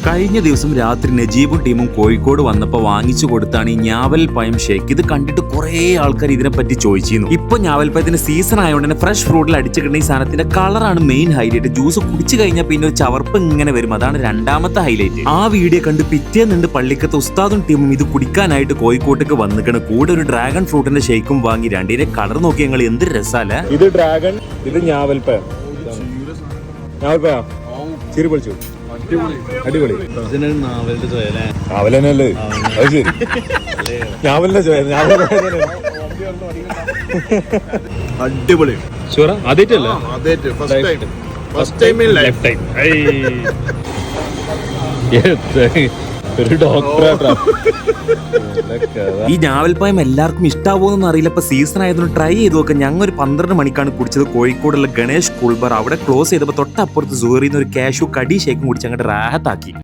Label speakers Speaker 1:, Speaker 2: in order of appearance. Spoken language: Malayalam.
Speaker 1: കഴിഞ്ഞ ദിവസം രാത്രി നജീബും ടീമും കോഴിക്കോട് വന്നപ്പോൾ വാങ്ങിച്ചു കൊടുത്താണ് ഈ ഞാവൽ പഴം ഷേക്ക്. ഇത് കണ്ടിട്ട് കുറേ ആൾക്കാർ ഇതിനെപ്പറ്റി ചോദിച്ചിരുന്നു. ഇപ്പൊ ഞാവൽ പഴത്തിന്റെ സീസൺ ആയതുകൊണ്ട് തന്നെ ഫ്രഷ് ഫ്രൂട്ടിൽ അടിച്ചിട്ടുള്ള ഈ സാധനത്തിന്റെ കളറാണ് മെയിൻ ഹൈലൈറ്റ്. ജ്യൂസ് കുടിച്ചു കഴിഞ്ഞാൽ പിന്നെ ഒരു ചവർപ്പ് ഇങ്ങനെ വരും, അതാണ് രണ്ടാമത്തെ ഹൈലൈറ്റ്. ആ വീഡിയോ കണ്ട് പിറ്റേന്നുണ്ട് പള്ളിക്കത്ത് ഉസ്താദും ടീമും ഇത് കുടിക്കാനായിട്ട് കോഴിക്കോട്ടേക്ക് വന്നിക്കണം. കൂടെ ഒരു ഡ്രാഗൺ ഫ്രൂട്ടിന്റെ ഷേക്കും വാങ്ങി. രണ്ടിന്റെ കളർ നോക്കി ഞങ്ങൾ എന്ത് രസാലേ.
Speaker 2: ഇത് ഡ്രാഗൺ, ഇത് ഞാവൽപ്പഴം. ഞാവൽപ്പഴം ചിരി പൊളിച്ചു, അടിപൊളി. നാവലല്ലേ അത് ശരി, ഞാവലിന്റെ ചോയ, അടിപൊളി.
Speaker 1: ഷുവറാ? ആദ്യമായിട്ടല്ല, ഒരു ഡോക്ടറാ. ഈ ഞാവൽപ്പഴം എല്ലാവർക്കും ഇഷ്ടാവോന്നൊന്നും അറിയില്ല. ഇപ്പൊ സീസൺ ആയതുകൊണ്ട് ട്രൈ ചെയ്ത് നോക്കാം. ഞങ്ങൾ ഒരു 12 മണിക്കാണ് കുടിച്ചത് കോഴിക്കോടുള്ള ഗണേഷ് കൂൾ ബാർ. അവിടെ ക്ലോസ് ചെയ്തപ്പോൾ തൊട്ടപ്പുറത്ത് സൂറിന്ന് ഒരു കാഷ്യൂ കടി ഷേക്കും കുടിച്ച് അങ്ങോട്ട് റാഹത്താക്കി.